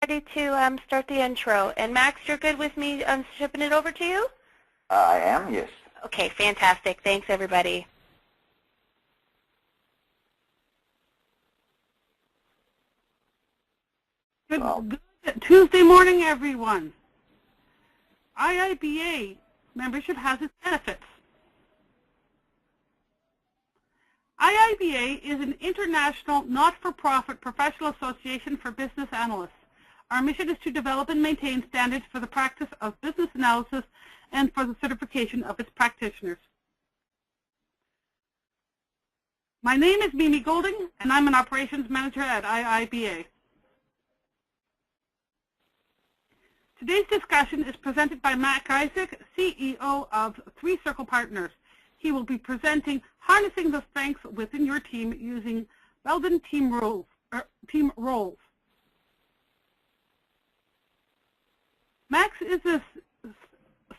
Ready to start the intro. And Max, you're good with me shipping it over to you? I am, yes. Okay, fantastic. Thanks, everybody. Good Tuesday morning, everyone. IIBA membership has its benefits. IIBA is an international, not-for-profit professional association for business analysts. Our mission is to develop and maintain standards for the practice of business analysis and for the certification of its practitioners. My name is Mimi Golding, and I'm an operations manager at IIBA. Today's discussion is presented by Mac Isaac, CEO of Three Circle Partners. He will be presenting Harnessing the Strengths Within Your Team using Belden Team Roles. Max is the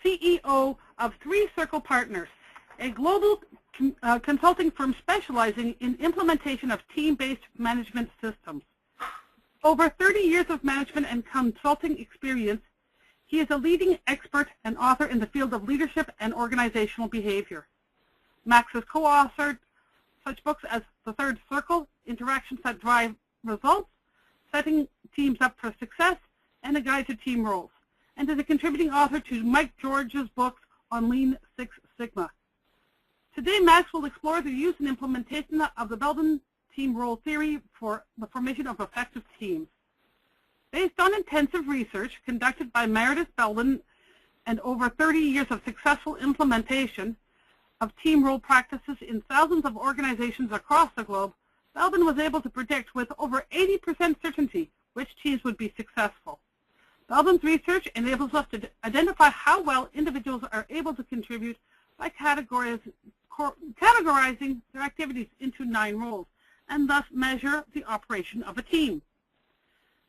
CEO of Three Circle Partners, a global consulting firm specializing in implementation of team-based management systems. Over 30 years of management and consulting experience, he is a leading expert and author in the field of leadership and organizational behavior. Max has co-authored such books as The Third Circle, Interactions That Drive Results, Setting Teams Up for Success, and A Guide to Team Roles, and is a contributing author to Mike George's books on Lean Six Sigma. Today, Max will explore the use and implementation of the Belden team role theory for the formation of effective teams. Based on intensive research conducted by Meredith Belden and over 30 years of successful implementation of team role practices in thousands of organizations across the globe, Belden was able to predict with over 80% certainty which teams would be successful. Belden's research enables us to identify how well individuals are able to contribute by categorizing their activities into 9 roles, and thus measure the operation of a team.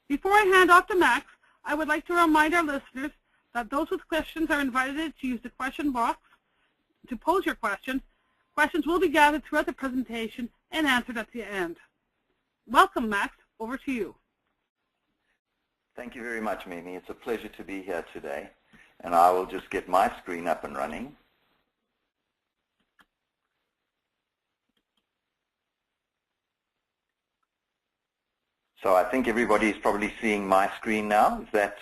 Before I hand off to Max, I would like to remind our listeners that those with questions are invited to use the question box to pose your questions. Questions will be gathered throughout the presentation and answered at the end. Welcome, Max. Over to you. Thank you very much, Mimi. It's a pleasure to be here today. And I will just get my screen up and running. So I think everybody is probably seeing my screen now. Is that,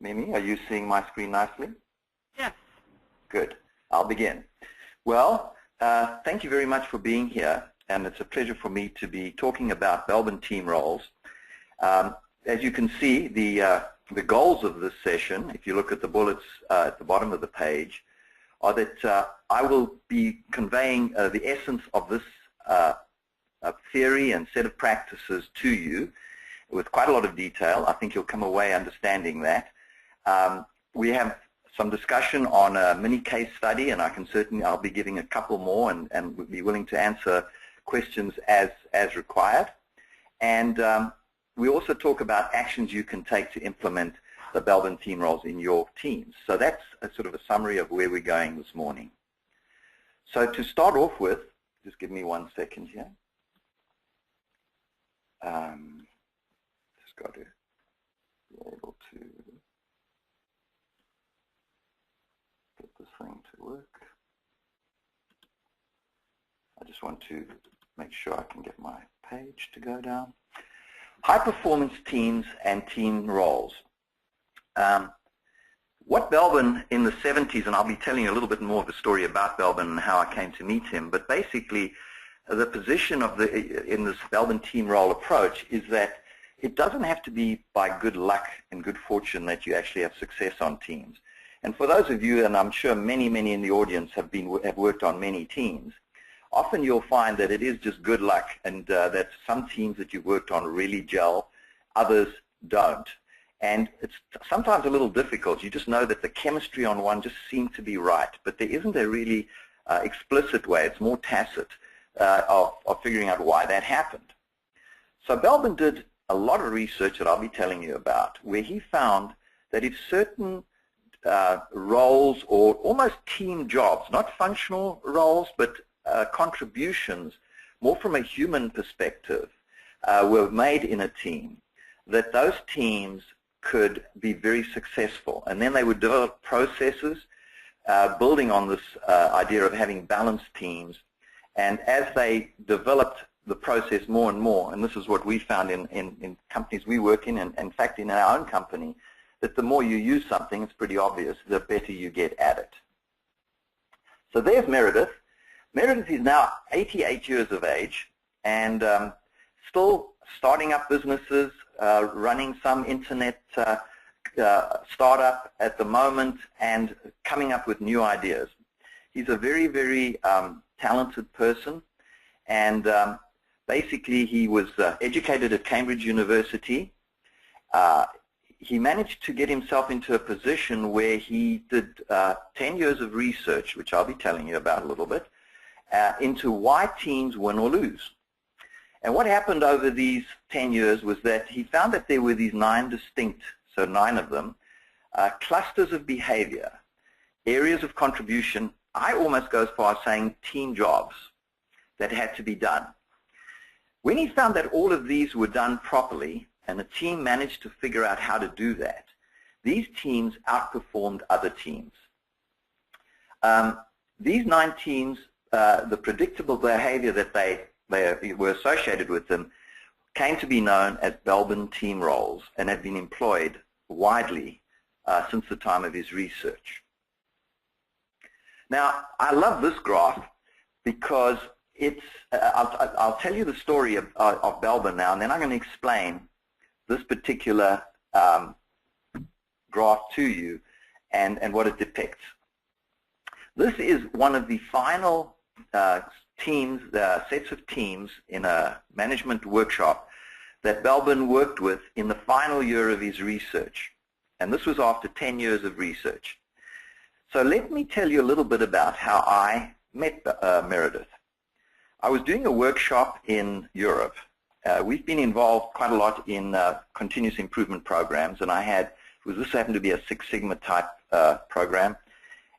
Mimi, are you seeing my screen nicely? Yes. Good. I'll begin. Well, thank you very much for being here, and it's a pleasure for me to be talking about Belden team roles. As you can see, the goals of this session, if you look at the bullets at the bottom of the page, are that I will be conveying the essence of this theory and set of practices to you with quite a lot of detail. I think you'll come away understanding that. We have some discussion on a mini case study, and I'll be giving a couple more and would be willing to answer questions as required. And we also talk about actions you can take to implement the Belden team roles in your teams. So that's a sort of a summary of where we're going this morning. So to start off with, just give me 1 second here. Just got to be able to get this thing to work. I just want to make sure I can get my page to go down. High-performance teams and team roles. What Belden in the 70s, and I'll be telling you a little bit more of the story about Belden and how I came to meet him, but basically the position of in this Belden team role approach is that it doesn't have to be by good luck and good fortune that you actually have success on teams. And for those of you, and I'm sure many in the audience have worked on many teams, often you'll find that it is just good luck, and that some teams that you've worked on really gel, others don't. And it's sometimes a little difficult. You just know that the chemistry on one just seemed to be right, but there isn't a really explicit way. It's more tacit of figuring out why that happened. So Belden did a lot of research that I'll be telling you about, where he found that if certain roles or almost team jobs, not functional roles, but contributions, more from a human perspective, were made in a team, that those teams could be very successful. And then they would develop processes building on this idea of having balanced teams. And as they developed the process more and more, and this is what we found in companies we work in, and in fact in our own company, that the more you use something, it's pretty obvious, the better you get at it. So there's Meredith. Meredith is now 88 years of age and still starting up businesses, running some internet startup at the moment, and coming up with new ideas. He's a very, very talented person, and basically he was educated at Cambridge University. He managed to get himself into a position where he did 10 years of research, which I'll be telling you about a little bit, into why teams win or lose. And what happened over these 10 years was that he found that there were these 9 distinct, so 9 of them, clusters of behavior, areas of contribution. I almost go as far as saying team jobs that had to be done. When he found that all of these were done properly, and the team managed to figure out how to do that, these teams outperformed other teams. These 9 teams, the predictable behavior that they were associated with them came to be known as Belbin team roles and have been employed widely since the time of his research. Now, I love this graph because it's, I'll tell you the story of Belbin now, and then I'm going to explain this particular graph to you and what it depicts. This is one of the final teams, sets of teams in a management workshop that Belbin worked with in the final year of his research. And this was after 10 years of research. So let me tell you a little bit about how I met Meredith. I was doing a workshop in Europe. We've been involved quite a lot in continuous improvement programs, and this happened to be a Six Sigma type program.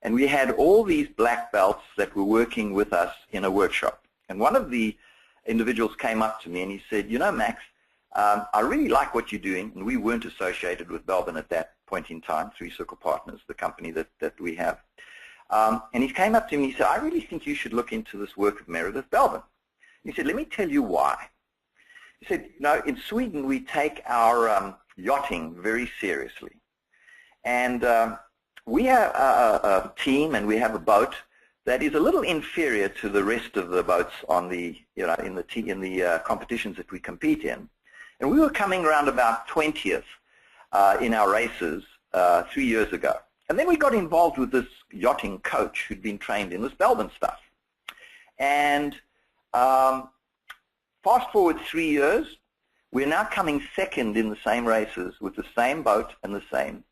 And we had all these black belts that were working with us in a workshop. And one of the individuals came up to me and he said, you know, Max, I really like what you're doing. And we weren't associated with Belbin at that point in time, Three Circle Partners, the company that we have. And he came up to me and he said, I really think you should look into this work of Meredith Belbin. He said, let me tell you why. He said, you know, in Sweden we take our yachting very seriously. And we have a team and we have a boat that is a little inferior to the rest of the boats on the, in the competitions that we compete in. And we were coming around about 20th in our races 3 years ago. And then we got involved with this yachting coach who'd been trained in this Belbin stuff. And fast forward 3 years, we're now coming second in the same races with the same boat and the same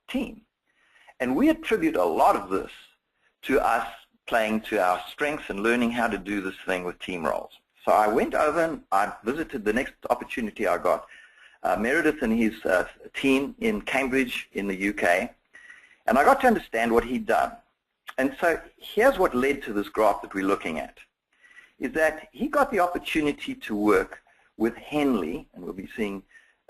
team. And we attribute a lot of this to us playing to our strengths and learning how to do this thing with team roles. So I went over and I visited the next opportunity I got, Meredith and his team in Cambridge in the UK, and I got to understand what he'd done. And so here's what led to this graph that we're looking at, is that he got the opportunity to work with Henley, and we'll be seeing,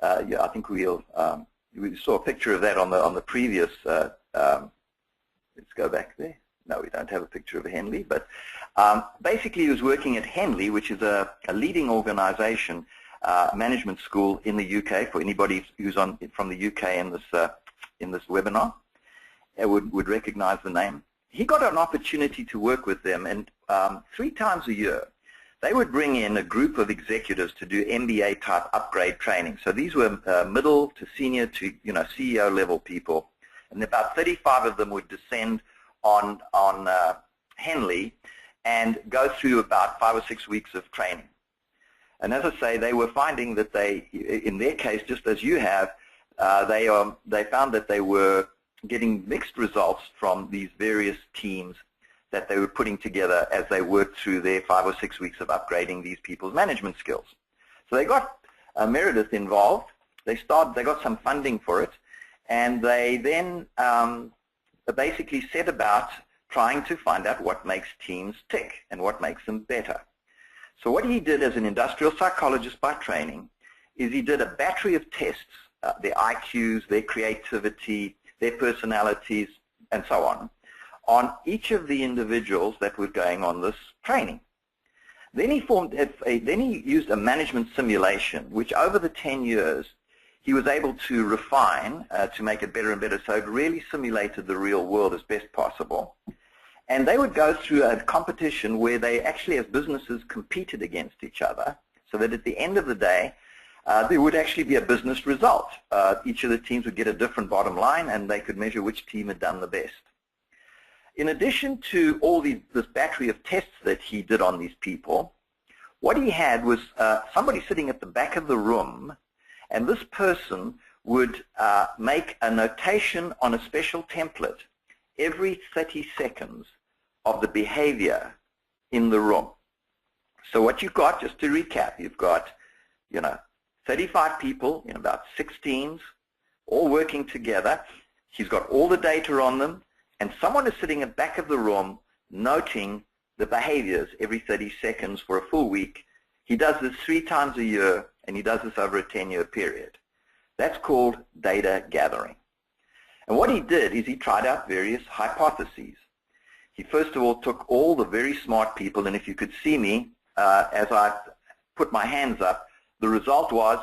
I think we saw a picture of that on the previous, let's go back there. No, we don't have a picture of Henley, but basically he was working at Henley, which is a leading organization, management school in the UK, for anybody who's from the UK in this webinar, would recognize the name. He got an opportunity to work with them, and 3 times a year they would bring in a group of executives to do MBA type upgrade training. So these were middle to senior to CEO level people, and about 35 of them would descend on Henley and go through about 5 or 6 weeks of training. And as I say, they were finding that they, in their case, just as you have, they found that they were getting mixed results from these various teams that they were putting together as they worked through their 5 or 6 weeks of upgrading these people's management skills. So they got Meredith involved. They got some funding for it, and they then basically set about trying to find out what makes teams tick and what makes them better. So what he did as an industrial psychologist by training is he did a battery of tests their IQs, their creativity, their personalities, and so on each of the individuals that were going on this training. Then he used a management simulation, which over the 10 years he was able to refine to make it better and better. So it really simulated the real world as best possible. And they would go through a competition where they actually, as businesses, competed against each other, so that at the end of the day, there would actually be a business result. Each of the teams would get a different bottom line, and they could measure which team had done the best. In addition to all this battery of tests that he did on these people, what he had was somebody sitting at the back of the room, and this person would make a notation on a special template every 30 seconds of the behavior in the room. So what you've got, just to recap, you've got 35 people in about 6 teams, all working together. He's got all the data on them, and someone is sitting at the back of the room noting the behaviors every 30 seconds for a full week. He does this 3 times a year, and he does this over a 10-year period. That's called data gathering. And what he did is he tried out various hypotheses. He first of all took all the very smart people, and if you could see me as I put my hands up, the result was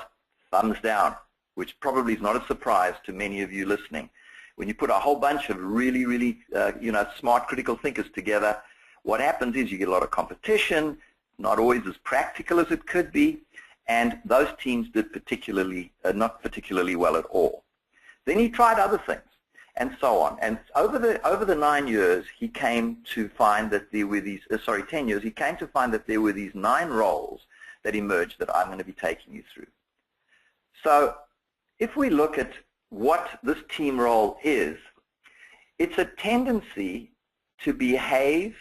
thumbs down, which probably is not a surprise to many of you listening. When you put a whole bunch of really smart critical thinkers together, what happens is you get a lot of competition, not always as practical as it could be, and those teams did not particularly well at all. Then he tried other things, and so on. And over the 9 years, he came to find that there were these, 10 years, he came to find that there were these 9 roles that emerged that I'm going to be taking you through. So if we look at what this team role is, it's a tendency to behave,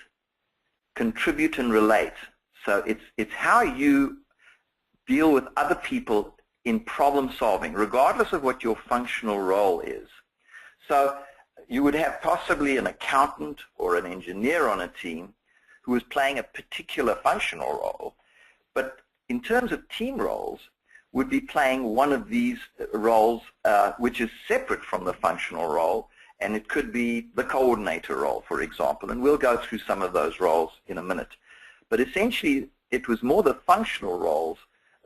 contribute, and relate. So it's how you deal with other people in problem solving, regardless of what your functional role is. So you would have possibly an accountant or an engineer on a team who is playing a particular functional role, but in terms of team roles, would be playing one of these roles which is separate from the functional role, and it could be the coordinator role, for example, and we'll go through some of those roles in a minute. But essentially, it was more the functional roles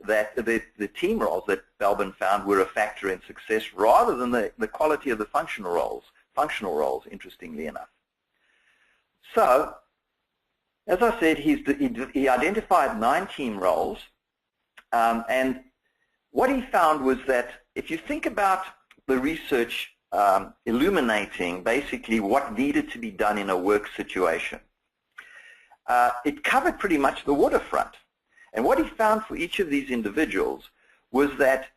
that the team roles that Belbin found were a factor in success rather than the quality of the functional roles, interestingly enough. So, as I said, he identified 9 team roles, and what he found was that if you think about the research illuminating basically what needed to be done in a work situation, it covered pretty much the waterfront. And what he found for each of these individuals was that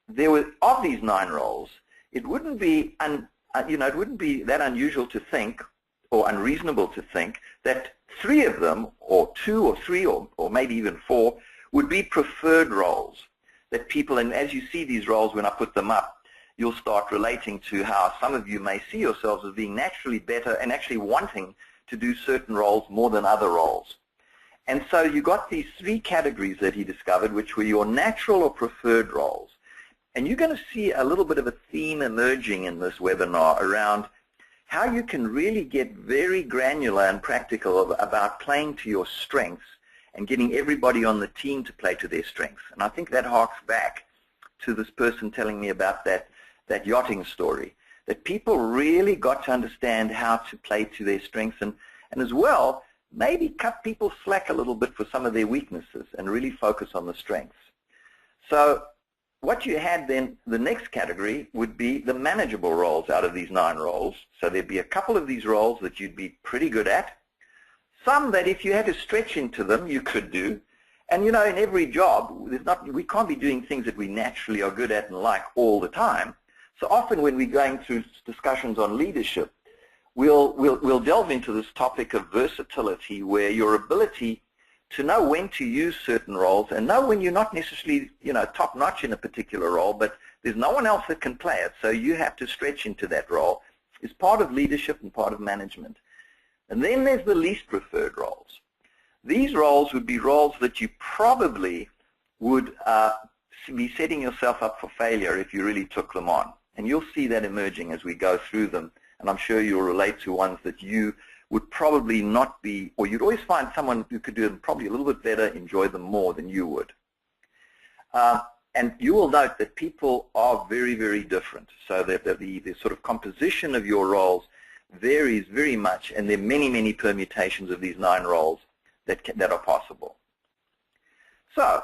there were, of these 9 roles, it wouldn't be it wouldn't be that unusual to think or unreasonable to think that 3 of them, or 2 or 3 or maybe even 4, would be preferred roles that people, and as you see these roles when I put them up, you'll start relating to how some of you may see yourselves as being naturally better and actually wanting to do certain roles more than other roles. And so you got these 3 categories that he discovered, which were your natural or preferred roles. And you're going to see a little bit of a theme emerging in this webinar around how you can really get very granular and practical about playing to your strengths and getting everybody on the team to play to their strengths. And I think that harks back to this person telling me about that yachting story, that people really got to understand how to play to their strengths and as well, maybe cut people slack a little bit for some of their weaknesses and really focus on the strengths. So what you had then, the next category would be the manageable roles out of these 9 roles. So there'd be a couple of these roles that you'd be pretty good at, some that if you had to stretch into them, you could do. And in every job, we can't be doing things that we naturally are good at and like all the time. So often when we're going through discussions on leadership, we'll delve into this topic of versatility, where your ability to know when to use certain roles and know when you're not necessarily top-notch in a particular role, but there's no one else that can play it, so you have to stretch into that role, is part of leadership and part of management. And then there's the least preferred roles. These roles would be roles that you probably would be setting yourself up for failure if you really took them on. And you'll see that emerging as we go through them, and I'm sure you'll relate to ones that you would probably not be, or you'd always find someone who could do them probably a little bit better, enjoy them more than you would. And you will note that people are very, very different, so that the sort of composition of your roles varies very much, and there are many, many permutations of these 9 roles that are possible. So,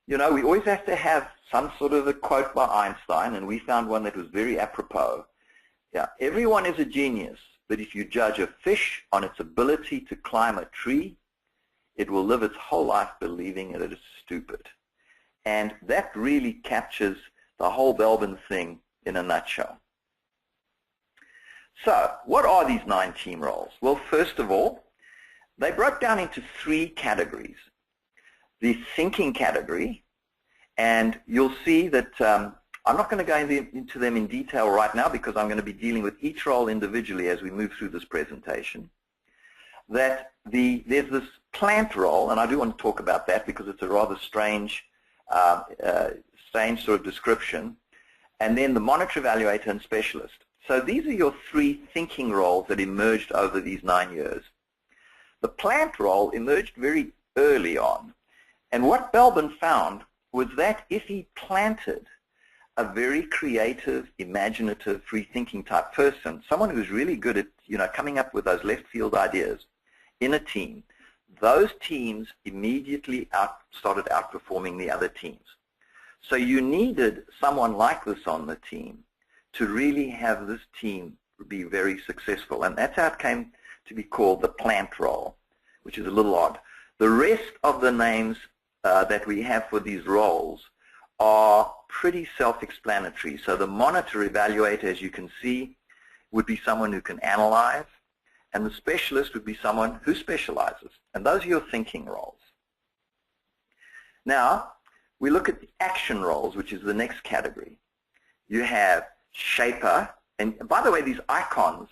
you know, we always have to have some sort of a quote by Einstein, and we found one that was very apropos. Yeah, everyone is a genius, but if you judge a fish on its ability to climb a tree, it will live its whole life believing that it is stupid. And that really captures the whole Belbin thing in a nutshell. So, what are these 9 team roles? Well, first of all, they broke down into 3 categories. The thinking category, and you'll see that I'm not going to go into them in detail right now because I'm going to be dealing with each role individually as we move through this presentation. That there's this plant role, and I do want to talk about that because it's a rather strange sort of description, and then the monitor, evaluator, and specialist. So these are your 3 thinking roles that emerged over these 9 years. The plant role emerged very early on, and what Belbin found was that if he planted a very creative, imaginative, free-thinking type person, someone who's really good at, you know, coming up with those left field ideas in a team, those teams immediately started outperforming the other teams. So you needed someone like this on the team to really have this team be very successful. And that's how it came to be called the plant role, which is a little odd. The rest of the names that we have for these roles are pretty self-explanatory. So the monitor evaluator, as you can see, would be someone who can analyze, and the specialist would be someone who specializes. And those are your thinking roles. Now, we look at the action roles, which is the next category. You have shaper, and by the way, these icons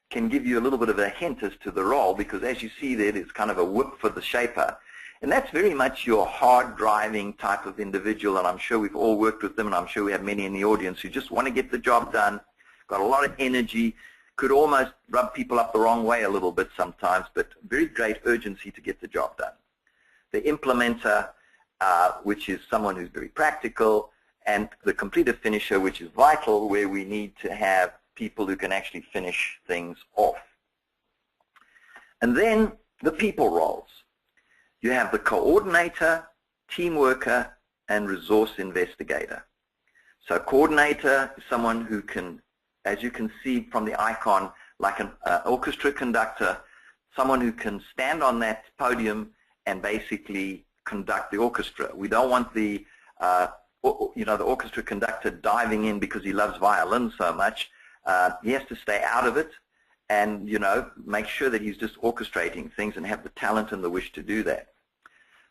can give you a little bit of a hint as to the role, because as you see there, it's kind of a whip for the shaper. And that's very much your hard-driving type of individual, and I'm sure we've all worked with them, and I'm sure we have many in the audience who just want to get the job done, got a lot of energy, could almost rub people up the wrong way a little bit sometimes, but very great urgency to get the job done. The implementer, which is someone who's very practical, and the completer finisher, which is vital, where we need to have people who can actually finish things off. And then the people roles. You have the coordinator, team worker, and resource investigator. So coordinator is someone who can, as you can see from the icon, like an orchestra conductor, someone who can stand on that podium and basically conduct the orchestra. We don't want the the orchestra conductor diving in because he loves violin so much. He has to stay out of it and, you know, make sure that he's just orchestrating things and have the talent and the wish to do that.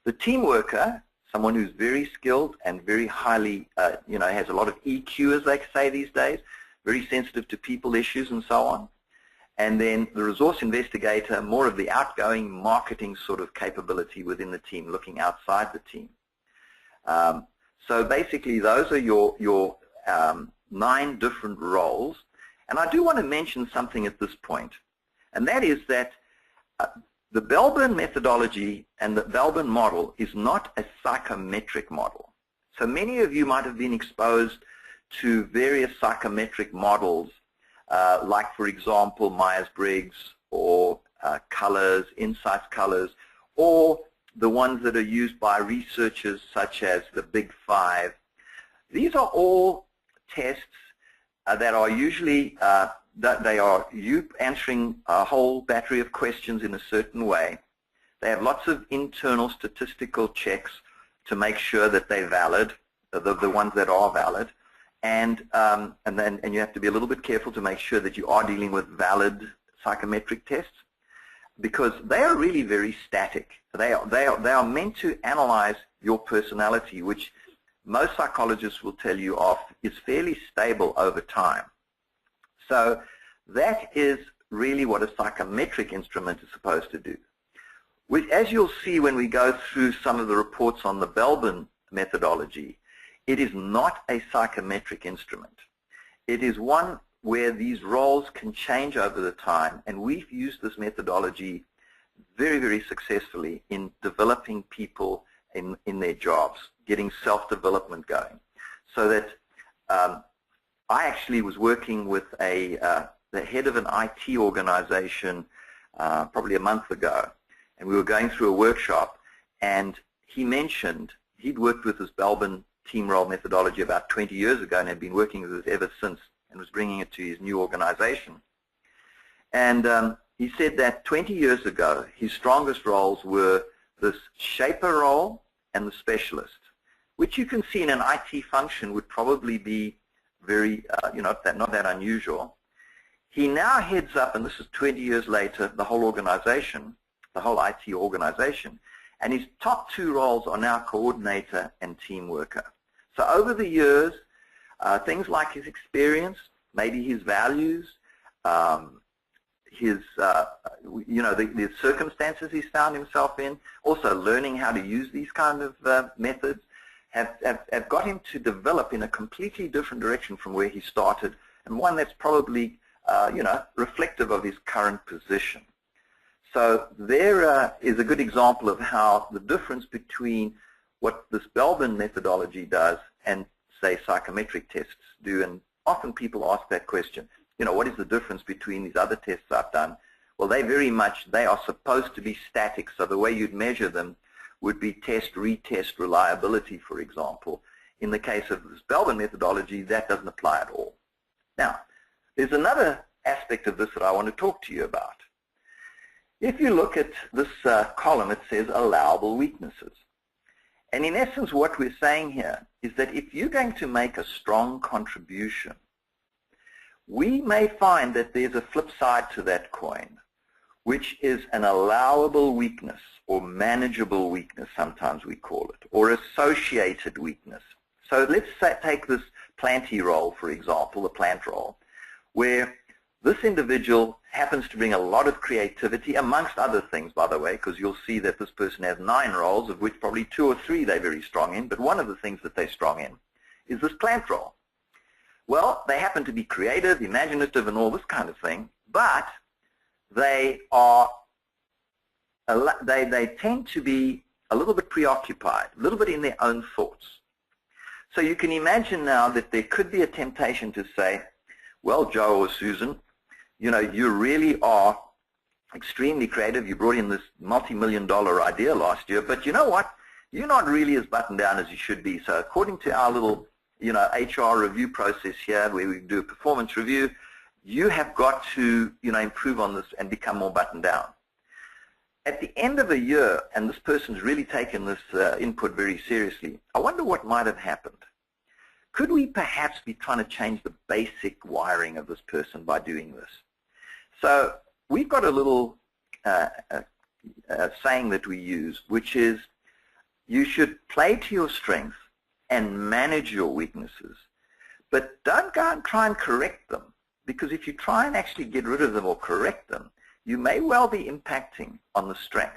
The team worker, someone who's very skilled and very highly, has a lot of EQ, as they say these days, very sensitive to people issues and so on. And then the resource investigator, more of the outgoing marketing sort of capability within the team, looking outside the team. So basically, those are your 9 different roles. And I do want to mention something at this point, and that is that the Belbin methodology and the Belbin model is not a psychometric model. So many of you might have been exposed to various psychometric models, like, for example, Myers-Briggs or colors, Insights colors, or the ones that are used by researchers such as the Big Five. These are all tests that are usually, they are you answering a whole battery of questions in a certain way. They have lots of internal statistical checks to make sure that they're valid, the ones that are valid. And you have to be a little bit careful to make sure that you are dealing with valid psychometric tests, because they are really very static. They are meant to analyze your personality, which most psychologists will tell you is fairly stable over time. So that is really what a psychometric instrument is supposed to do. As you'll see when we go through some of the reports on the Belbin methodology, It is not a psychometric instrument. It is one where these roles can change over the time, and we've used this methodology very, very successfully in developing people in their jobs, getting self-development going. So that I actually was working with the head of an IT organization probably a month ago, and we were going through a workshop, and he mentioned he'd worked with this Belbin team role methodology about 20 years ago and had been working with it ever since and was bringing it to his new organization. And he said that 20 years ago, his strongest roles were this shaper role and the specialist, which you can see in an IT function would probably be very, not that unusual. He now heads up, and this is 20 years later, the whole organization, the whole IT organization, and his top two roles are now coordinator and team worker. So over the years, things like his experience, maybe his values, the circumstances he's found himself in, also learning how to use these kind of methods, have got him to develop in a completely different direction from where he started, and one that's probably reflective of his current position. So there is a good example of how the difference between what this Belbin methodology does and, say, psychometric tests do, and often people ask that question, what is the difference between these other tests I've done? Well, they are supposed to be static, so the way you'd measure them would be test, retest reliability, for example. In the case of this Belbin methodology, that doesn't apply at all. Now, there's another aspect of this that I want to talk to you about. If you look at this column, it says allowable weaknesses. And in essence, what we're saying here is that if you're going to make a strong contribution, we may find that there's a flip side to that coin, which is an allowable weakness, or manageable weakness, sometimes we call it, or associated weakness. So let's take this plantee role, for example, the plant role, where this individual happens to bring a lot of creativity, amongst other things, by the way, because you'll see that this person has 9 roles, of which probably 2 or 3 they're very strong in, but one of the things that they're strong in is this plant role. Well, they happen to be creative, imaginative, and all this kind of thing, but they tend to be a little bit preoccupied, a little bit in their own thoughts. So you can imagine now that there could be a temptation to say, well, Joe or Susan, you really are extremely creative. You brought in this multi-million-dollar idea last year, but you know what? You're not really as buttoned down as you should be. So according to our little HR review process here, where we do a performance review, you have got to improve on this and become more buttoned down. At the end of a year, and this person's really taken this input very seriously, I wonder what might have happened. Could we perhaps be trying to change the basic wiring of this person by doing this? So we've got a little saying that we use, which is you should play to your strengths and manage your weaknesses, but don't go and try and correct them, because if you try and actually get rid of them or correct them, you may well be impacting on the strength.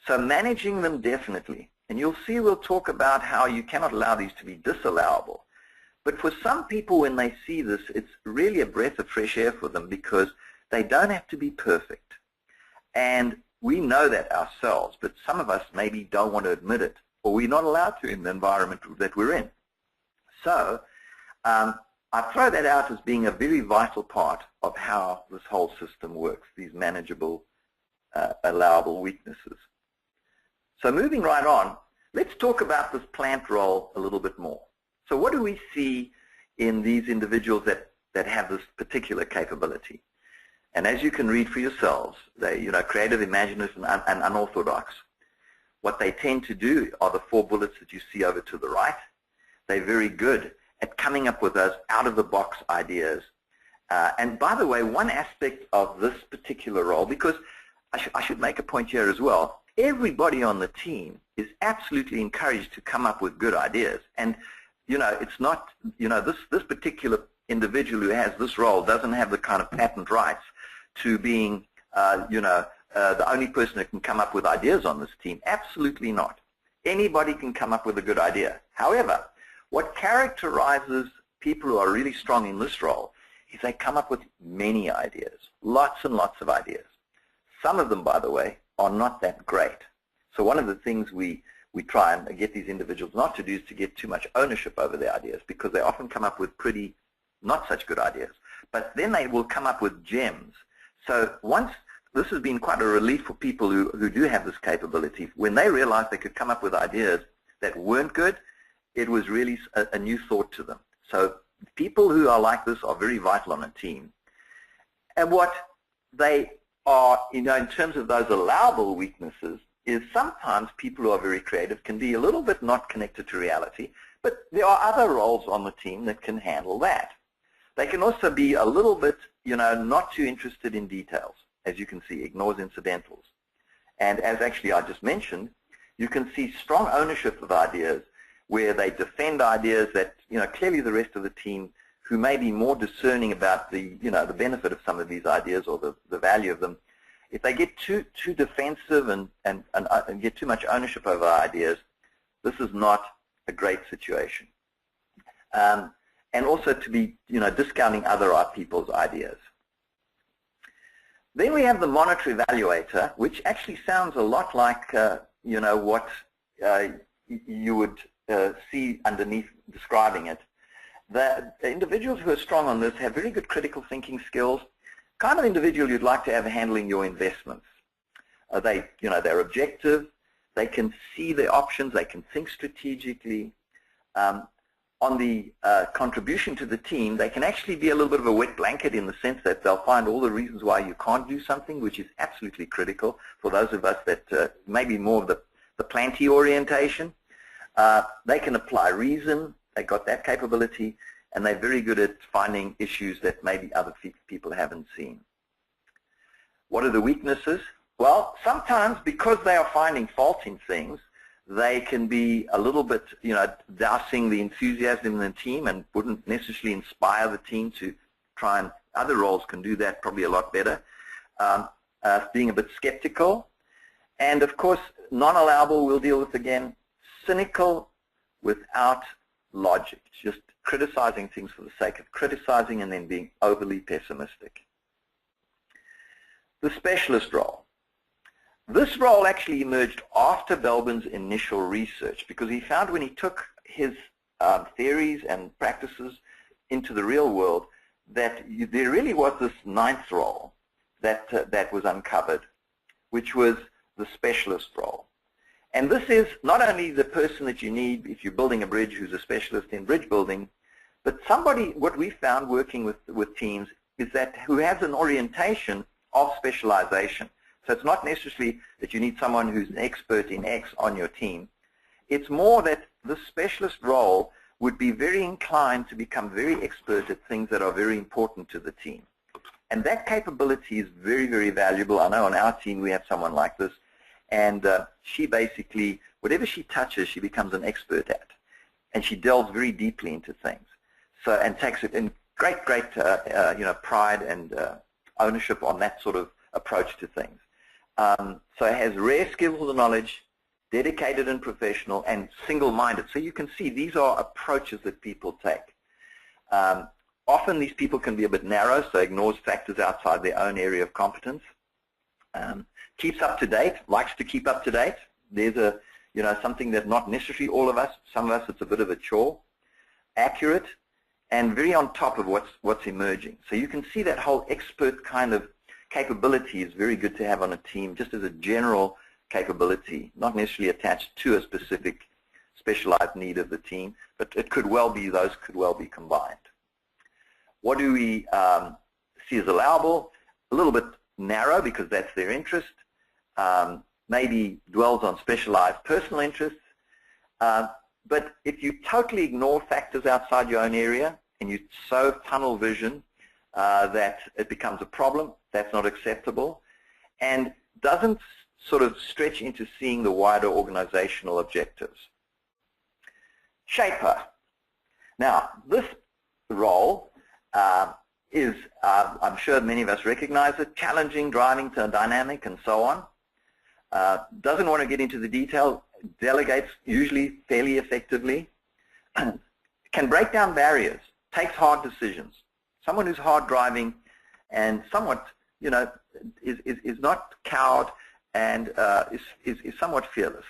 So managing them definitely, and you'll see we'll talk about how you cannot allow these to be disallowable. But for some people, when they see this, it's really a breath of fresh air for them, because they don't have to be perfect. And we know that ourselves, but some of us maybe don't want to admit it, or we're not allowed to in the environment that we're in. So I throw that out as being a very vital part of how this whole system works, these manageable, allowable weaknesses. So moving right on, let's talk about this plant role a little bit more. So what do we see in these individuals that have this particular capability? And as you can read for yourselves, they, creative, imaginative, and unorthodox. What they tend to do are the 4 bullets that you see over to the right. They're very good at coming up with those out-of-the-box ideas. And by the way, one aspect of this particular role, because I should make a point here as well, everybody on the team is absolutely encouraged to come up with good ideas. And it's not, this particular individual who has this role doesn't have the kind of patent rights to being, the only person who can come up with ideas on this team. Absolutely not. Anybody can come up with a good idea. However, what characterizes people who are really strong in this role is they come up with many ideas, lots and lots of ideas. Some of them, by the way, are not that great. So one of the things we try and get these individuals not to do is to get too much ownership over their ideas, because they often come up with pretty not such good ideas. But then they will come up with gems. So once, this has been quite a relief for people who do have this capability. When they realized they could come up with ideas that weren't good, it was really a new thought to them. So people who are like this are very vital on a team. And what they are, in terms of those allowable weaknesses, is sometimes people who are very creative can be a little bit not connected to reality, but there are other roles on the team that can handle that. They can also be a little bit, not too interested in details. As you can see, ignores incidentals. And as actually I just mentioned, you can see strong ownership of ideas where they defend ideas that, clearly the rest of the team who may be more discerning about the, the benefit of some of these ideas or the value of them, if they get too defensive and get too much ownership over ideas, this is not a great situation. And also to be, discounting other people's ideas. Then we have the monitor evaluator, which actually sounds a lot like, what you would see underneath describing it. The individuals who are strong on this have very good critical thinking skills, kind of individual you'd like to have handling your investments. They're objective, they can see the options, they can think strategically. On the contribution to the team, they can actually be a little bit of a wet blanket in the sense that they'll find all the reasons why you can't do something, which is absolutely critical for those of us that maybe more of the planty orientation. They can apply reason, they've got that capability, and they're very good at finding issues that maybe other people haven't seen. What are the weaknesses? Well, sometimes because they are finding fault in things, they can be a little bit, dousing the enthusiasm in the team and wouldn't necessarily inspire the team to try, and other roles can do that probably a lot better. Being a bit skeptical. And of course, non-allowable we'll deal with again, cynical without logic, just criticizing things for the sake of criticizing and then being overly pessimistic. The specialist role. This role actually emerged after Belbin's initial research, because he found when he took his theories and practices into the real world that there really was this ninth role that was uncovered, which was the specialist role. And this is not only the person that you need if you're building a bridge who's a specialist in bridge building, but somebody, what we found working with teams is that who has an orientation of specialization. So it's not necessarily that you need someone who's an expert in X on your team. It's more that the specialist role would be very inclined to become very expert at things that are very important to the team. And that capability is very, very valuable. I know on our team we have someone like this. And she basically, whatever she touches, she becomes an expert at. And she delves very deeply into things. So, and takes it in great pride and ownership on that sort of approach to things. So it has rare skills and knowledge, dedicated and professional, and single-minded. So you can see these are approaches that people take. Often these people can be a bit narrow, so ignores factors outside their own area of competence. Keeps up to date, likes to keep up to date. There's something that not necessarily all of us, some of us it's a bit of a chore. Accurate, and very on top of what's emerging. So you can see that whole expert kind of capability is very good to have on a team, just as a general capability, not necessarily attached to a specific specialized need of the team, but it could well be, those could well be combined. What do we see as allowable? A little bit narrow because that's their interest, maybe dwells on specialized personal interests, but if you totally ignore factors outside your own area and you sow tunnel vision that it becomes a problem, that's not acceptable, and doesn't sort of stretch into seeing the wider organizational objectives. Shaper. Now, this role is, I'm sure many of us recognize it, challenging, driving, dynamic, and so on. Doesn't want to get into the detail, delegates usually fairly effectively, can break down barriers, takes hard decisions. Someone who's hard driving and somewhat, is not cowed and is somewhat fearless.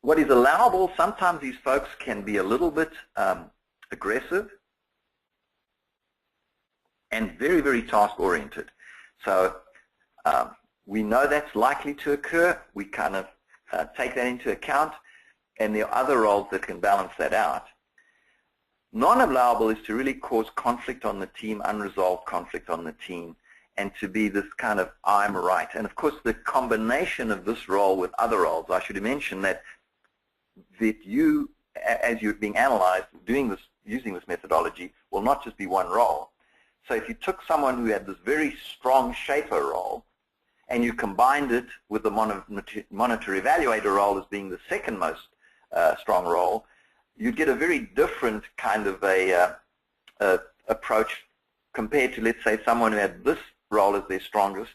What is allowable, sometimes these folks can be a little bit aggressive and very, very task-oriented. So we know that's likely to occur. We kind of take that into account, and there are other roles that can balance that out. Non-allowable is to really cause conflict on the team, unresolved conflict on the team, and to be this kind of I'm right. And of course, the combination of this role with other roles, I should mention that you, as you're being analyzed, using this methodology, will not just be one role. So if you took someone who had this very strong shaper role and you combined it with the monitor evaluator role as being the second most strong role, you'd get a very different kind of approach compared to, let's say, someone who had this role as their strongest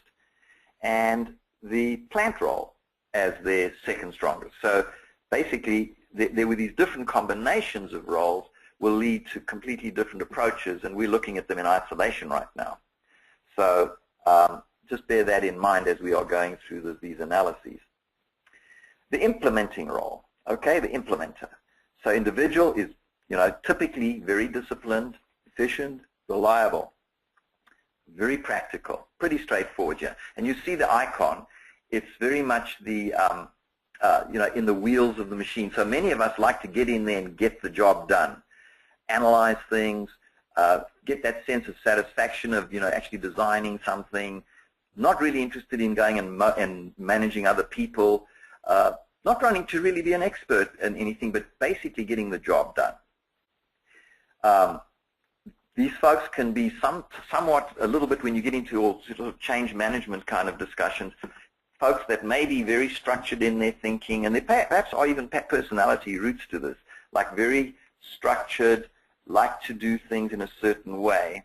and the plant role as their second strongest. So basically, there were these different combinations of roles will lead to completely different approaches, and we're looking at them in isolation right now. So just bear that in mind as we are going through these analyses. The implementing role, okay, the implementer. So individual is, typically very disciplined, efficient, reliable, very practical, pretty straightforward here. And you see the icon, it's very much the, in the wheels of the machine. So many of us like to get in there and get the job done, analyze things, get that sense of satisfaction of, actually designing something, not really interested in going and managing other people, not trying to really be an expert in anything, but basically getting the job done. These folks can be somewhat, a little bit, when you get into all sort of change management kind of discussions, folks that may be very structured in their thinking, and there perhaps are even personality roots to this, like very structured, like to do things in a certain way.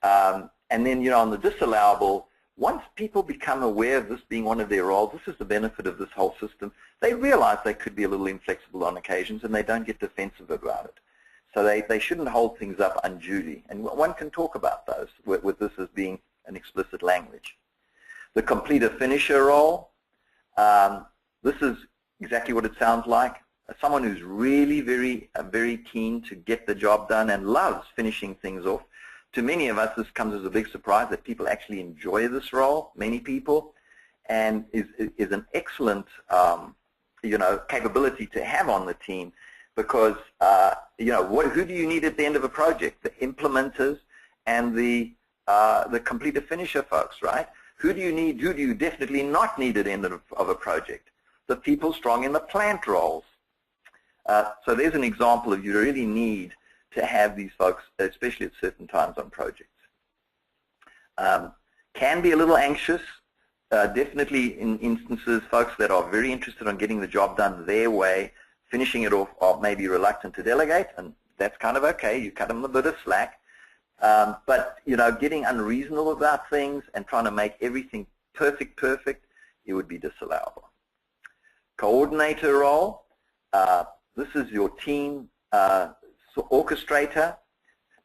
And then, on the disallowable, once people become aware of this being one of their roles, this is the benefit of this whole system, they realize they could be a little inflexible on occasions and they don't get defensive about it. So they shouldn't hold things up unduly. And one can talk about those with this as being an explicit language. The completer finisher role, this is exactly what it sounds like. Someone who's really very keen to get the job done and loves finishing things off. To many of us, this comes as a big surprise that people actually enjoy this role, many people, and is an excellent capability to have on the team because, who do you need at the end of a project? The implementers and the completer finisher folks, right? Who do you need? Who do you definitely not need at the end of a project? The people strong in the plant roles. So there's an example of you really need to have these folks, especially at certain times on projects. Can be a little anxious, definitely in instances, folks that are very interested in getting the job done their way, finishing it off, are maybe reluctant to delegate, and that's kind of okay. You cut them a bit of slack. But, getting unreasonable about things and trying to make everything perfect, it would be disallowable. Coordinator role, this is your team orchestrator.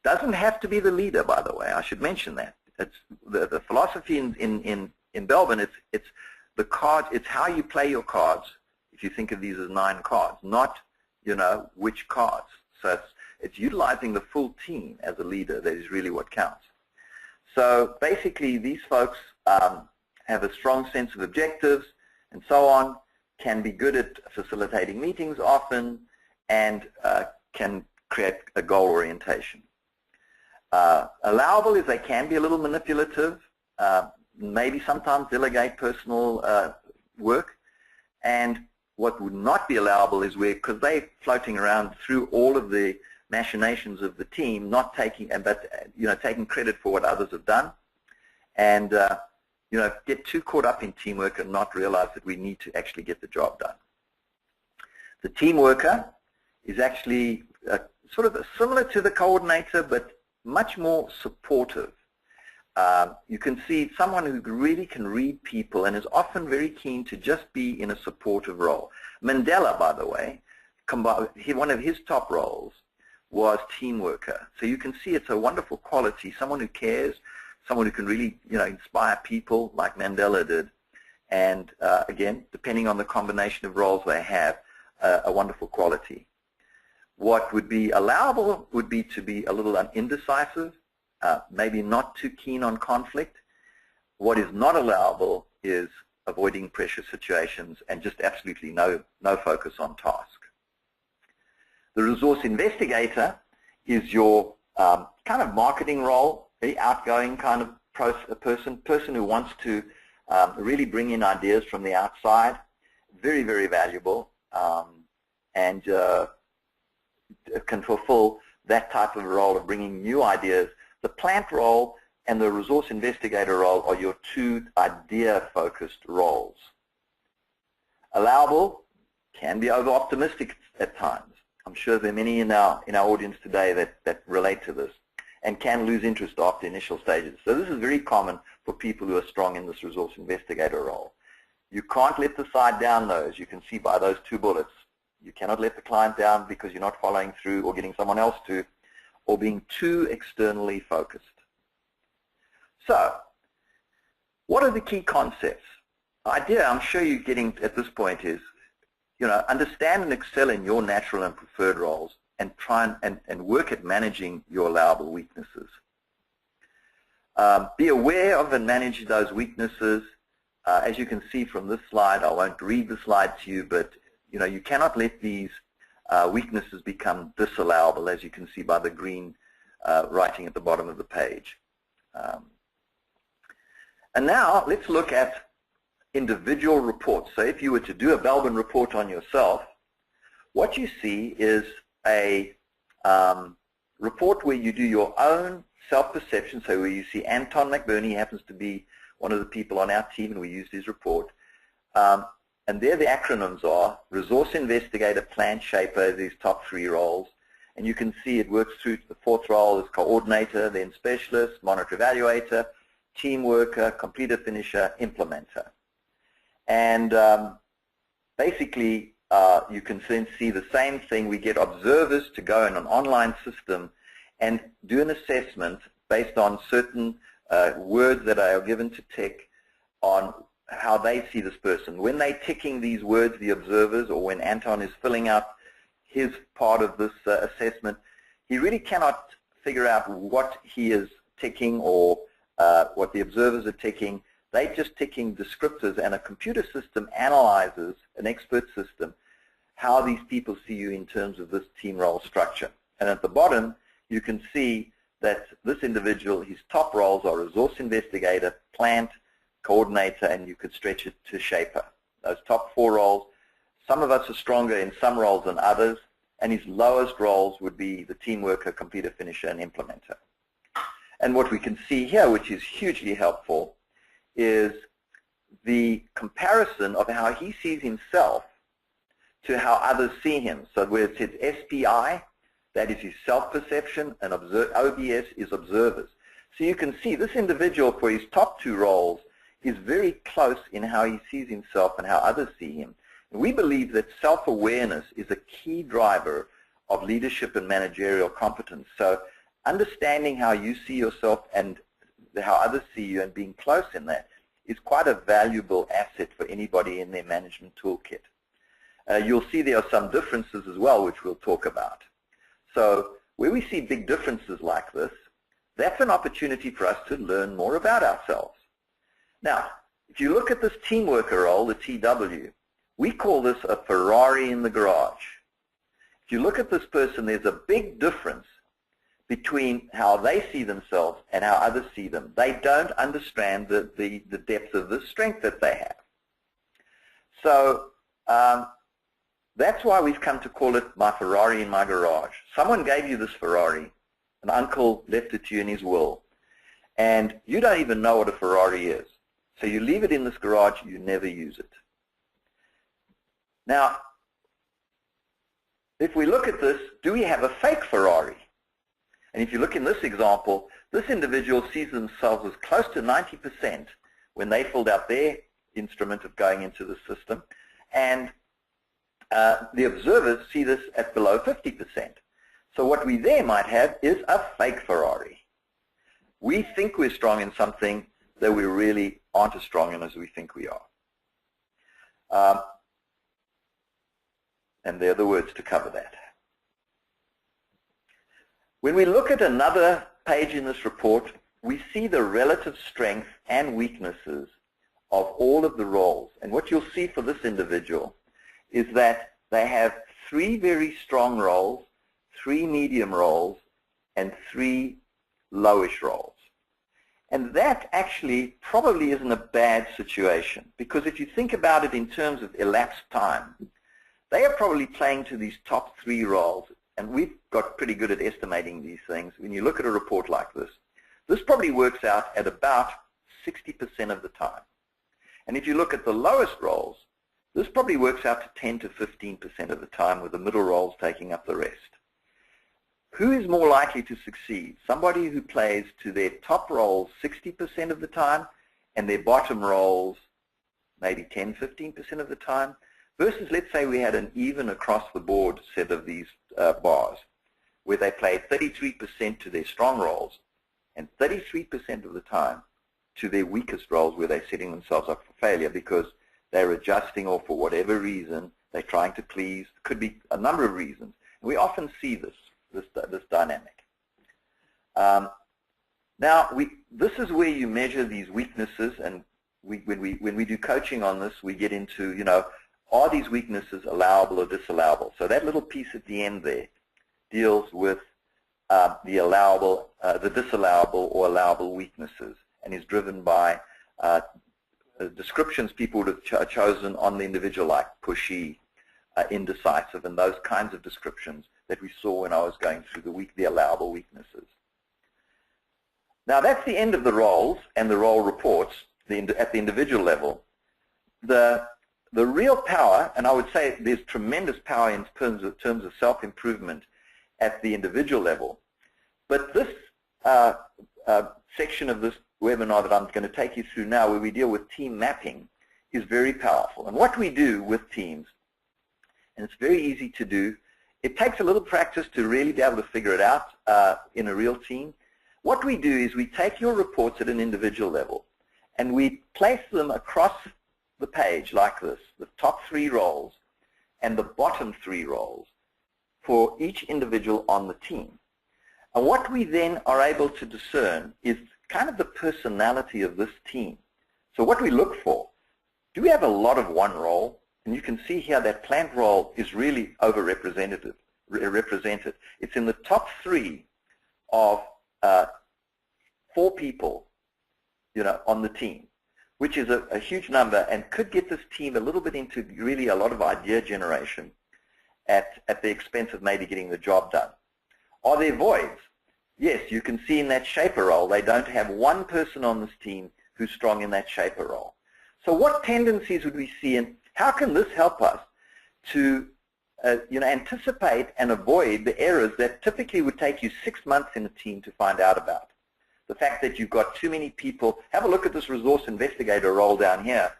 Doesn't have to be the leader, by the way. I should mention that. It's the philosophy in Belbin. It's the card. It's how you play your cards. If you think of these as 9 cards, not which cards. So it's utilizing the full team as a leader that is really what counts. So basically, these folks have a strong sense of objectives and so on. Can be good at facilitating meetings often, and can create a goal orientation. Allowable is they can be a little manipulative, maybe sometimes delegate personal work, and what would not be allowable is where, because they're floating around through all of the machinations of the team, not taking, but taking credit for what others have done, and get too caught up in teamwork and not realize that we need to actually get the job done. The team worker is actually sort of similar to the coordinator, but much more supportive. You can see someone who really can read people and is often very keen to just be in a supportive role. Mandela, by the way, one of his top roles was team worker. So you can see it's a wonderful quality, someone who cares, someone who can really inspire people like Mandela did. And again, depending on the combination of roles they have, a wonderful quality. What would be allowable would be to be a little indecisive, maybe not too keen on conflict. What is not allowable is avoiding pressure situations and just absolutely no focus on task. The resource investigator is your kind of marketing role, very outgoing kind of person who wants to really bring in ideas from the outside. Very, very valuable, and can fulfill that type of role of bringing new ideas. The plant role and the resource investigator role are your two idea-focused roles. Allowable can be over-optimistic at times. I'm sure there are many in our audience today that relate to this and can lose interest after initial stages. So this is very common for people who are strong in this resource investigator role. You can't let the side down, though, as you can see by those two bullets. You cannot let the client down because you're not following through or getting someone else to, or being too externally focused. So, what are the key concepts? The idea I'm sure you're getting at this point is, understand and excel in your natural and preferred roles and try and work at managing your allowable weaknesses. Be aware of and manage those weaknesses. As you can see from this slide, I won't read the slide to you, but you cannot let these weaknesses become disallowable, as you can see by the green writing at the bottom of the page. And now let's look at individual reports. So if you were to do a Belbin report on yourself, what you see is a report where you do your own self-perception. So where you see Anton McBurney happens to be one of the people on our team, and we used his report. And there the acronyms are Resource Investigator, Plant Shaper, these top three roles. And you can see it works through to the fourth role as Coordinator, then Specialist, Monitor Evaluator, Team Worker, Completer Finisher, Implementer. And basically, you can then see the same thing. We get observers to go in an online system and do an assessment based on certain words that are given to tick on how they see this person. When they're ticking these words, the observers, or when Anton is filling out his part of this assessment, he really cannot figure out what he is ticking or what the observers are ticking. They're just ticking descriptors, and a computer system analyzes, an expert system, how these people see you in terms of this team role structure. And at the bottom, you can see that this individual, his top roles are Resource Investigator, Plant, Coordinator, and you could stretch it to Shaper. Those top four roles, some of us are stronger in some roles than others, and his lowest roles would be the Team Worker, Completer Finisher, and Implementer. And what we can see here, which is hugely helpful, is the comparison of how he sees himself to how others see him. So where it says SPI, that is his self-perception, and OBS is observers. So you can see this individual, for his top two roles, is very close in how he sees himself and how others see him. And we believe that self-awareness is a key driver of leadership and managerial competence. So understanding how you see yourself and how others see you and being close in that is quite a valuable asset for anybody in their management toolkit. You'll see there are some differences as well, which we'll talk about. So where we see big differences like this, that's an opportunity for us to learn more about ourselves. Now, if you look at this team worker role, the TW, we call this a Ferrari in the garage. If you look at this person, there's a big difference between how they see themselves and how others see them. They don't understand the depth of the strength that they have. So that's why we've come to call it my Ferrari in my garage. Someone gave you this Ferrari. An uncle left it to you in his will. And you don't even know what a Ferrari is. So you leave it in this garage, you never use it. Now, if we look at this, do we have a fake Ferrari? And if you look in this example, this individual sees themselves as close to 90% when they filled out their instrument of going into the system. And the observers see this at below 50%. So what we there might have is a fake Ferrari. We think we're strong in something that we really aren't as strong in as we think we are. And they're the words to cover that. When we look at another page in this report, we see the relative strength and weaknesses of all of the roles. And what you'll see for this individual is that they have 3 very strong roles, 3 medium roles, and 3 lowish roles. And that actually probably isn't a bad situation, because if you think about it in terms of elapsed time, they are probably playing to these top 3 roles, and we've got pretty good at estimating these things. When you look at a report like this, this probably works out at about 60% of the time. And if you look at the lowest roles, this probably works out to 10 to 15% of the time, with the middle roles taking up the rest. Who is more likely to succeed? Somebody who plays to their top roles 60% of the time and their bottom roles maybe 10, 15% of the time, versus let's say we had an even across the board set of these bars where they play 33% to their strong roles and 33% of the time to their weakest roles, where they're setting themselves up for failure because they're adjusting, or for whatever reason they're trying to please. Could be a number of reasons. And we often see this dynamic. Now, this is where you measure these weaknesses, and when we do coaching on this, we get into, are these weaknesses allowable or disallowable? So that little piece at the end there deals with the allowable, the disallowable or allowable weaknesses, and is driven by descriptions people would have chosen on the individual, like pushy, indecisive, and those kinds of descriptions that we saw when I was going through the allowable weaknesses. Now, that's the end of the roles and the role reports at the individual level. The real power, and I would say there's tremendous power in terms of self-improvement at the individual level, but this section of this webinar that I'm going to take you through now, where we deal with team mapping, is very powerful. And what we do with teams, and it's very easy to do, it takes a little practice to really be able to figure it out in a real team. What we do is we take your reports at an individual level and we place them across the page like this, the top 3 roles and the bottom 3 roles for each individual on the team. And what we then are able to discern is kind of the personality of this team. So what we look for, do we have a lot of one role? And you can see here that plant role is really overrepresented. It's in the top 3 of 4 people, on the team, which is a huge number and could get this team a little bit into really a lot of idea generation at the expense of maybe getting the job done. Are there voids? Yes, you can see in that shaper role, they don't have one person on this team who's strong in that shaper role. So what tendencies would we see, and how can this help us to anticipate and avoid the errors that typically would take you 6 months in a team to find out about? The fact that you've got too many people. Have a look at this resource investigator role down here,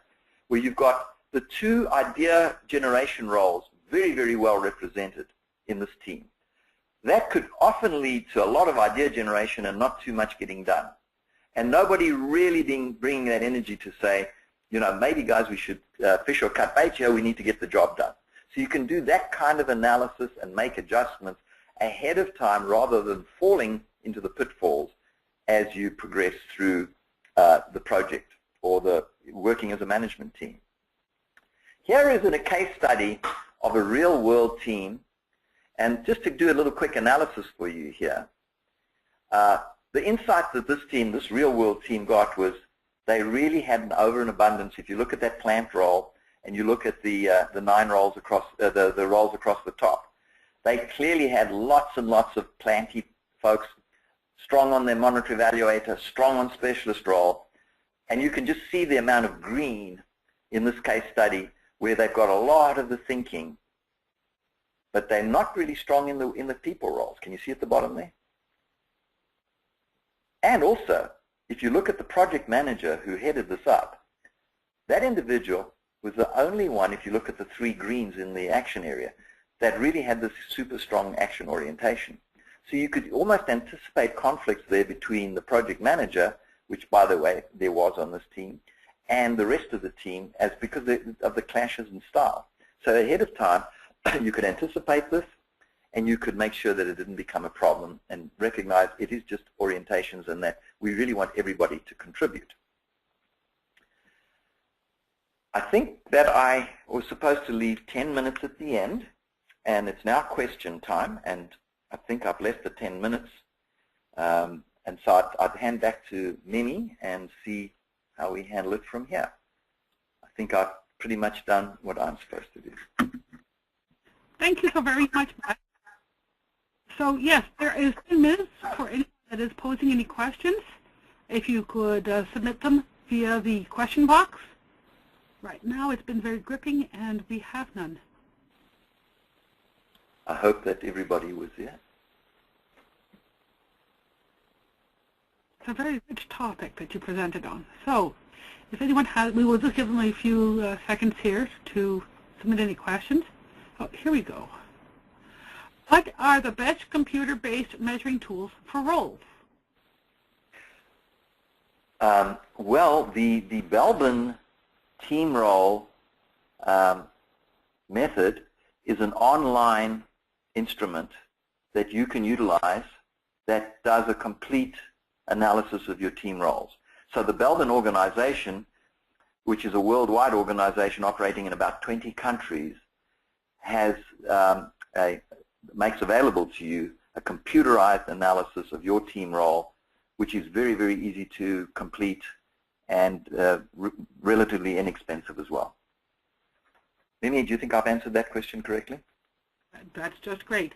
where you've got the 2 idea generation roles very, very well represented in this team. That could often lead to a lot of idea generation and not too much getting done. And nobody really bringing that energy to say, maybe guys, we should fish or cut bait here, we need to get the job done. So you can do that kind of analysis and make adjustments ahead of time rather than falling into the pitfalls as you progress through the project or the working as a management team. Here is a case study of a real-world team, and just to do a little quick analysis for you here, the insight that this real-world team got was they really had an over and abundance. If you look at that plant role and you look at the 9 roles across the roles across the top, they clearly had lots and lots of planty folks, strong on their monitor evaluator, strong on specialist role, and you can just see the amount of green in this case study where they've got a lot of the thinking, but they're not really strong in the people roles. Can you see at the bottom there? And also, if you look at the project manager who headed this up, that individual was the only one, if you look at the three greens in the action area, that really had this super strong action orientation. So you could almost anticipate conflicts there between the project manager, which, by the way, there was on this team, and the rest of the team as because of the clashes in style. So ahead of time, you could anticipate this, and you could make sure that it didn't become a problem and recognize it is just orientations and that we really want everybody to contribute. I think that I was supposed to leave 10 minutes at the end, and it's now question time, and I think I've left the 10 minutes. And so I'd hand back to Mimi and see how we handle it from here. I think I've pretty much done what I'm supposed to do. Thank you so very much, Matt. So yes, there is 10 minutes for anyone that is posing any questions. If you could submit them via the question box. Right now it's been very gripping and we have none. I hope that everybody was there. It's a very rich topic that you presented on. So if anyone has, we will just give them a few seconds here to submit any questions. Oh, here we go. What are the best computer-based measuring tools for roles? Well, the Belbin team role method is an online instrument that you can utilize that does a complete analysis of your team roles. So the Belbin organization, which is a worldwide organization operating in about 20 countries, has makes available to you a computerized analysis of your team role, which is very, very easy to complete and relatively inexpensive as well. Mimi, do you think I've answered that question correctly? That's just great.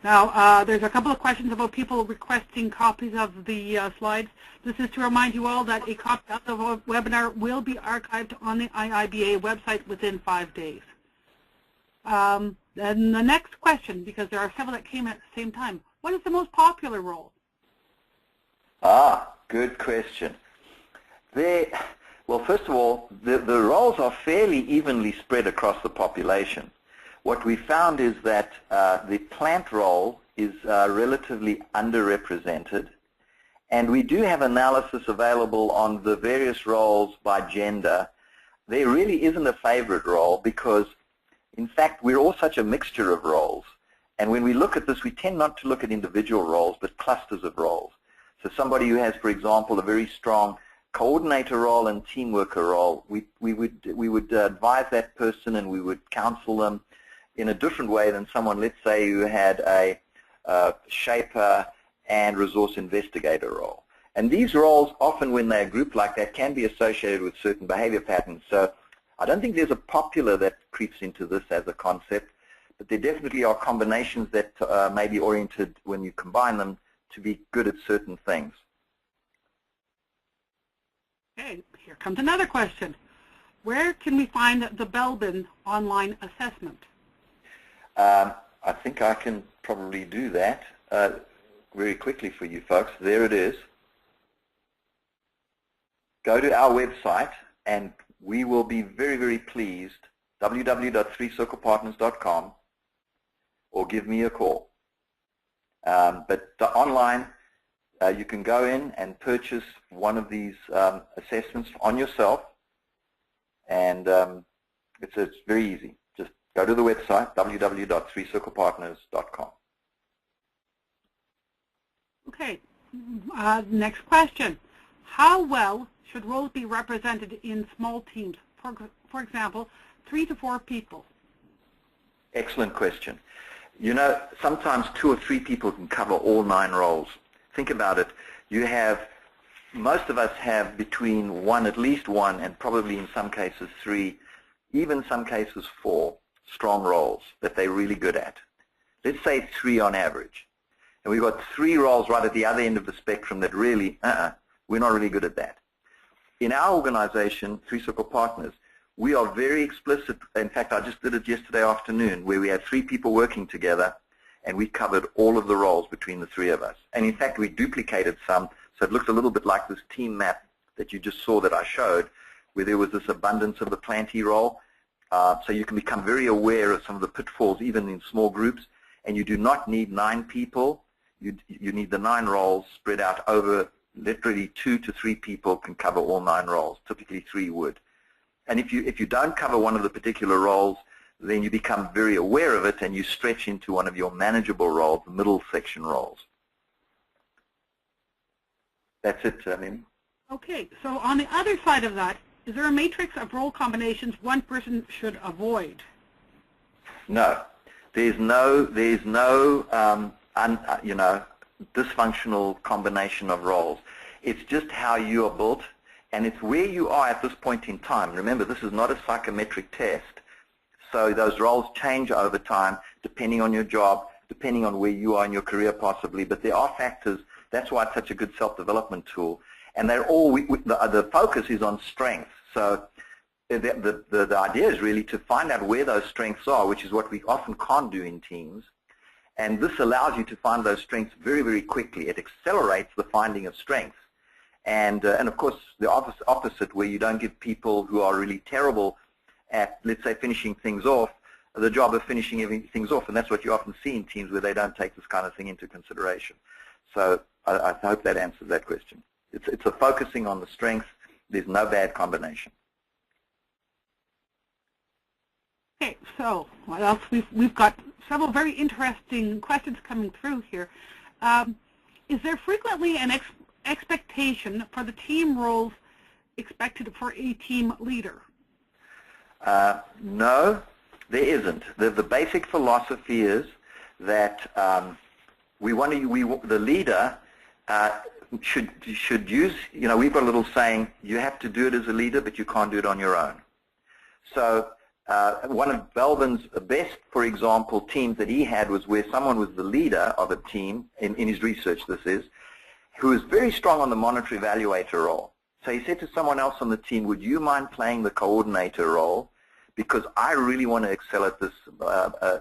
Now, there's a couple of questions about people requesting copies of the slides. This is to remind you all that a copy of the webinar will be archived on the IIBA website within 5 days. And the next question, because there are several that came at the same time, what is the most popular role? Ah, good question. Well, first of all, the roles are fairly evenly spread across the population. What we found is that the plant role is relatively underrepresented, and we do have analysis available on the various roles by gender. There really isn't a favorite role because, in fact, we're all such a mixture of roles, and when we look at this, we tend not to look at individual roles, but clusters of roles. So somebody who has, for example, a very strong coordinator role and team worker role, we would advise that person and we would counsel them in a different way than someone, let's say, who had a shaper and resource investigator role. And these roles, often when they're grouped like that, can be associated with certain behavior patterns. So I don't think there's a popular that creeps into this as a concept, but there definitely are combinations that may be oriented when you combine them to be good at certain things. Okay, here comes another question. Where can we find the Belbin online assessment? I think I can probably do that very quickly for you folks. There it is. Go to our website and we will be very, very pleased, www.threecirclepartners.com, or give me a call. But online, you can go in and purchase one of these assessments on yourself, and it's very easy. Just go to the website, www.threecirclepartners.com. Okay, next question. How well should roles be represented in small teams? For example, 3 to 4 people. Excellent question. You know, sometimes 2 or 3 people can cover all 9 roles. Think about it. You have, most of us have between 1, at least 1, and probably in some cases 3, even some cases 4 strong roles that they're really good at. Let's say 3 on average. And we've got 3 roles right at the other end of the spectrum that really, we're not really good at that. In our organization, Three Circle Partners, we are very explicit. In fact, I just did it yesterday afternoon where we had 3 people working together and we covered all of the roles between the 3 of us. And in fact, we duplicated some, so it looks a little bit like this team map that you just saw that I showed, where there was this abundance of the plantee role. So you can become very aware of some of the pitfalls, even in small groups. And you do not need 9 people. You need the 9 roles spread out over literally 2 to 3 people can cover all 9 roles. Typically 3 would. And if you don't cover one of the particular roles, then you become very aware of it and you stretch into one of your manageable roles, the middle section roles. That's it, Mimi. Okay, so on the other side of that, is there a matrix of role combinations one person should avoid? No. There's no dysfunctional combination of roles. It's just how you are built, and it's where you are at this point in time. Remember, this is not a psychometric test, so those roles change over time depending on your job, depending on where you are in your career possibly, but there are factors. That's why it's such a good self-development tool, and they're all the focus is on strengths. So the idea is really to find out where those strengths are, which is what we often can't do in teams. And this allows you to find those strengths very, very quickly. It accelerates the finding of strengths. And of course, the opposite, where you don't give people who are really terrible at, let's say, finishing things off, the job of finishing things off. And that's what you often see in teams where they don't take this kind of thing into consideration. So I hope that answers that question. It's a focusing on the strengths. There's no bad combination. Okay, so what else? We've got several very interesting questions coming through here. Is there frequently an expectation for the team roles expected for a team leader? No, there isn't. The basic philosophy is that the leader should use, we've got a little saying, you have to do it as a leader, but you can't do it on your own. So one of Belbin's best, for example, teams that he had was where someone was the leader of a team, in his research this is, who was very strong on the monitory evaluator role. So he said to someone else on the team, would you mind playing the coordinator role? Because I really want to excel at this.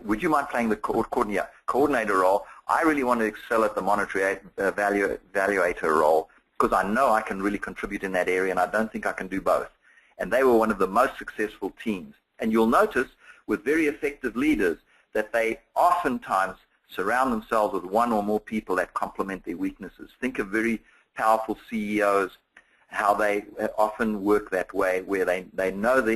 Would you mind playing the coordinator role? I really want to excel at the monitory evaluator role because I know I can really contribute in that area and I don't think I can do both. And they were one of the most successful teams. And you'll notice with very effective leaders that they oftentimes surround themselves with one or more people that complement their weaknesses. Think of very powerful CEOs, how they often work that way, where they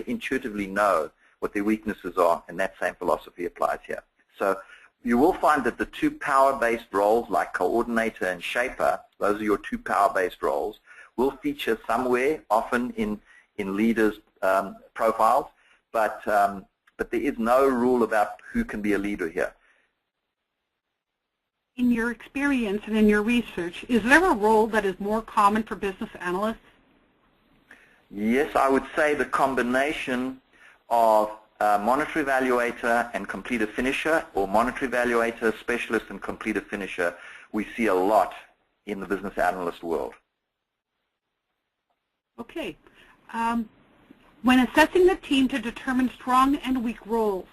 intuitively know what their weaknesses are, and that same philosophy applies here. So you will find that the 2 power-based roles like coordinator and shaper, those are your 2 power-based roles, will feature somewhere, often in leaders' profiles, but there is no rule about who can be a leader here. In your experience and in your research, is there a role that is more common for business analysts? Yes, I would say the combination of monitory evaluator and completer finisher, or monitory evaluator specialist and completer finisher, we see a lot in the business analyst world. Okay. When assessing the team to determine strong and weak roles,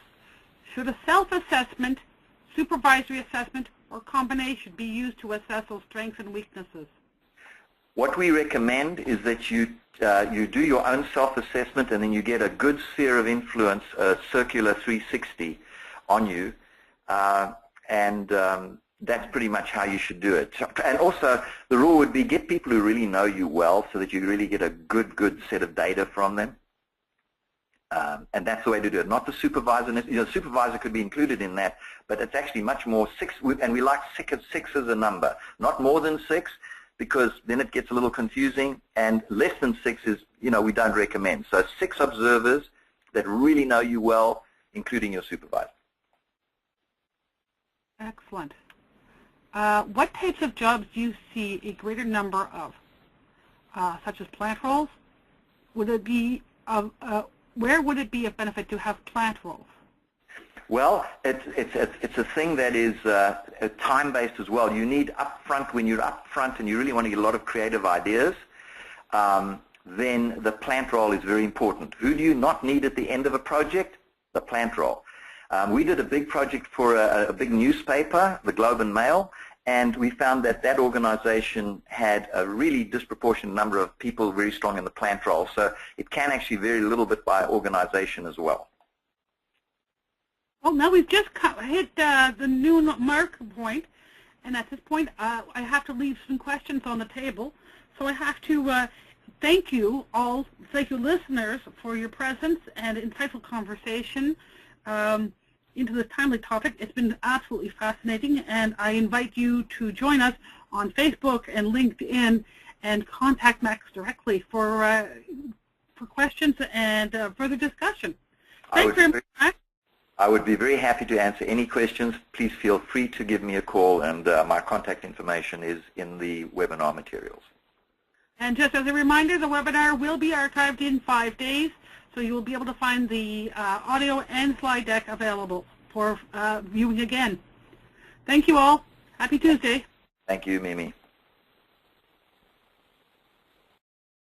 should a self-assessment, supervisory assessment, or combination be used to assess those strengths and weaknesses? What we recommend is that you do your own self-assessment and then you get a good sphere of influence, a circular 360 on you, and that's pretty much how you should do it. And also, the rule would be get people who really know you well so that you really get a good set of data from them. And that's the way to do it. Not the supervisor. The supervisor could be included in that, but it's actually much more 6, and we like 6 as a number. Not more than 6, because then it gets a little confusing, and less than 6 is, we don't recommend. So 6 observers that really know you well, including your supervisor. Excellent. What types of jobs do you see a greater number of, such as plant roles? Would it be where would it be of benefit to have plant roles? Well, it's a thing that is time-based as well. You need upfront, when you're upfront and you really want to get a lot of creative ideas, then the plant role is very important. Who do you not need at the end of a project? The plant role. We did a big project for a big newspaper, the Globe and Mail, and we found that that organization had a really disproportionate number of people very strong in the plant role. So it can actually vary a little bit by organization as well. Well, now we've just hit the noon mark point, and at this point, I have to leave some questions on the table. So I have to thank you all, thank you listeners for your presence and insightful conversation into this timely topic. It's been absolutely fascinating, and I invite you to join us on Facebook and LinkedIn and contact Max directly for questions and further discussion. Thanks very much, Max. I would be very happy to answer any questions. Please feel free to give me a call, and my contact information is in the webinar materials. And just as a reminder, the webinar will be archived in 5 days, so you will be able to find the audio and slide deck available for viewing again. Thank you all. Happy Tuesday. Thank you, Mimi.